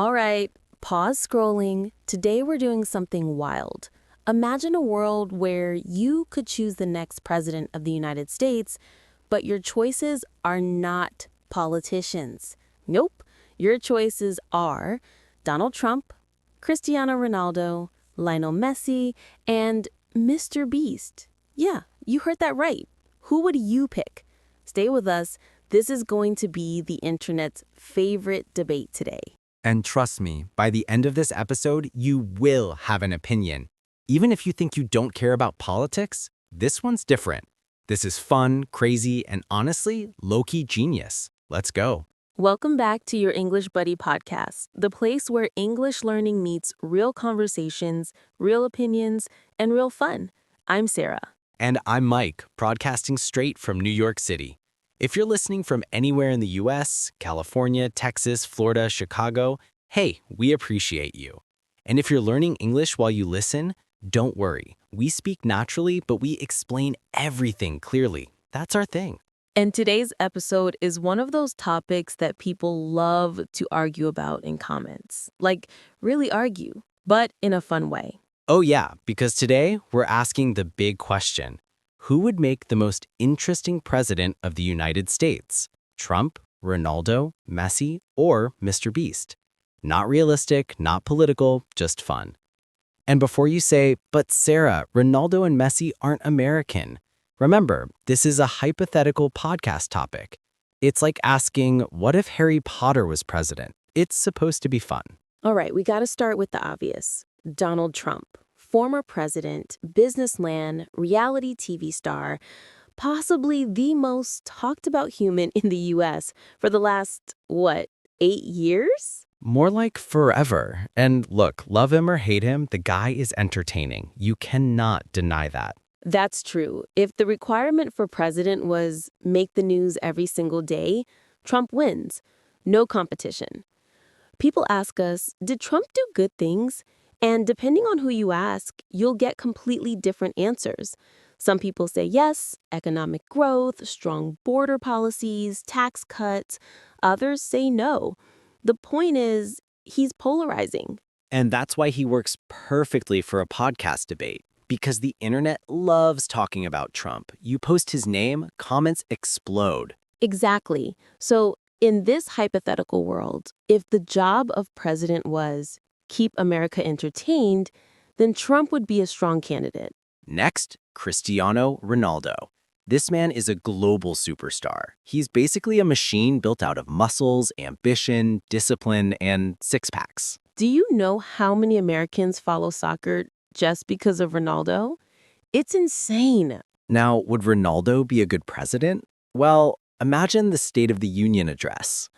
All right, pause scrolling. Today we're doing something wild. Imagine a world where you could choose the next president of the United States, but your choices are not politicians. Nope, your choices are Donald Trump, Cristiano Ronaldo, Lionel Messi, and MrBeast. Yeah, you heard that right. Who would you pick? Stay with us. This is going to be the internet's favorite debate today. And trust me, by the end of this episode, you will have an opinion. Even if you think you don't care about politics, this one's different. This is fun, crazy, and honestly, low-key genius. Let's go. Welcome back to your English Buddy podcast, the place where English learning meets real conversations, real opinions, and real fun. I'm Sarah. And I'm Mike, broadcasting straight from New York City. If you're listening from anywhere in the US, California, Texas, Florida, Chicago, hey, we appreciate you. And if you're learning English while you listen, don't worry. We speak naturally, but we explain everything clearly. That's our thing. And today's episode is one of those topics that people love to argue about in comments. Like, really argue, but in a fun way. Oh yeah, because today we're asking the big question. Who would make the most interesting president of the United States? Trump, Ronaldo, Messi, or MrBeast? Not realistic, not political, just fun. And before you say, but Sarah, Ronaldo and Messi aren't American. Remember, this is a hypothetical podcast topic. It's like asking, what if Harry Potter was president? It's supposed to be fun. All right, we got to start with the obvious. Donald Trump, former president, businessman, reality TV star, possibly the most talked about human in the U.S. for the last, 8 years? More like forever. And look, love him or hate him, the guy is entertaining. You cannot deny that. That's true. If the requirement for president was make the news every single day, Trump wins. No competition. People ask us, did Trump do good things? And depending on who you ask, you'll get completely different answers. Some people say yes, economic growth, strong border policies, tax cuts. Others say no. The point is, he's polarizing. And that's why he works perfectly for a podcast debate. Because the internet loves talking about Trump. You post his name, comments explode. Exactly. So in this hypothetical world, if the job of president was keep America entertained, then Trump would be a strong candidate. Next, Cristiano Ronaldo. This man is a global superstar. He's basically a machine built out of muscles, ambition, discipline, and six-packs. Do you know how many Americans follow soccer just because of Ronaldo? It's insane. Now, would Ronaldo be a good president? Well, imagine the State of the Union address.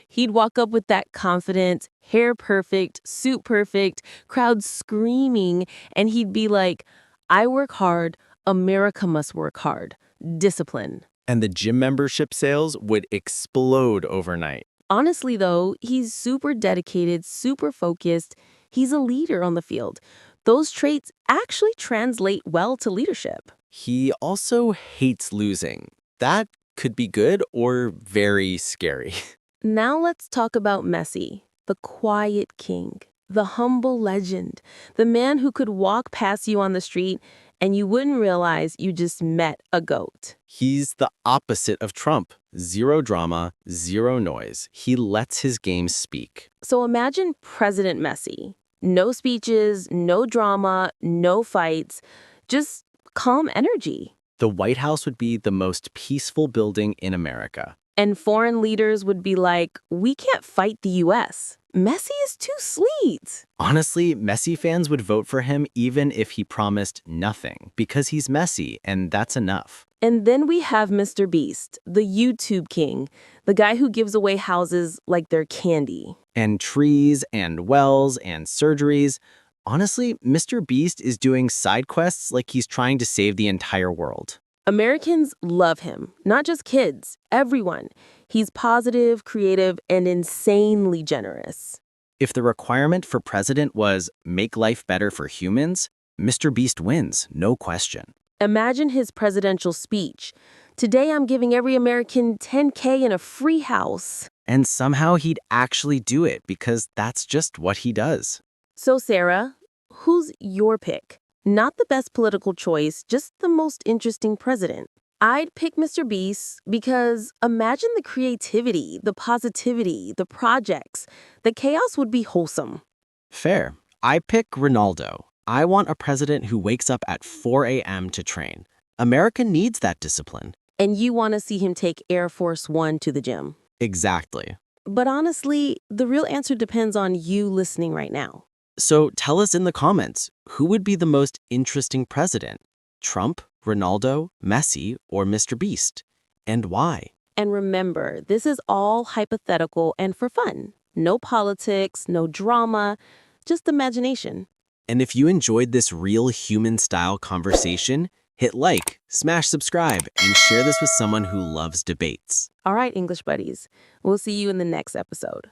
He'd walk up with that confidence, hair perfect, suit perfect, crowd screaming, and he'd be like, I work hard, America must work hard. Discipline. And the gym membership sales would explode overnight. Honestly, though, he's super dedicated, super focused. He's a leader on the field. Those traits actually translate well to leadership. He also hates losing. That could be good or very scary. Now let's talk about Messi, the quiet king, the humble legend, the man who could walk past you on the street and you wouldn't realize you just met a goat. He's the opposite of Trump. Zero drama, zero noise. He lets his game speak. So imagine President Messi. No speeches, no drama, no fights, just calm energy. The White House would be the most peaceful building in America. And foreign leaders would be like, we can't fight the U.S. Messi is too sweet. Honestly, Messi fans would vote for him even if he promised nothing, because he's Messi, and that's enough. And then we have MrBeast, the YouTube king, the guy who gives away houses like they're candy. And trees, and wells, and surgeries. Honestly, MrBeast is doing side quests like he's trying to save the entire world. Americans love him, not just kids, everyone. He's positive, creative, and insanely generous. If the requirement for president was make life better for humans, MrBeast wins, no question. Imagine his presidential speech. Today I'm giving every American $10K and a free house. And somehow he'd actually do it because that's just what he does. So, Sarah, who's your pick? Not the best political choice, just the most interesting president. I'd pick MrBeast because imagine the creativity, the positivity, the projects. The chaos would be wholesome. Fair. I pick Ronaldo. I want a president who wakes up at 4 a.m. to train. America needs that discipline. And you want to see him take Air Force One to the gym. Exactly. But honestly, the real answer depends on you listening right now. So tell us in the comments, who would be the most interesting president? Trump, Ronaldo, Messi, or MrBeast? And why? And remember, this is all hypothetical and for fun. No politics, no drama, just imagination. And if you enjoyed this real human-style conversation, hit like, smash subscribe, and share this with someone who loves debates. All right, English buddies, we'll see you in the next episode.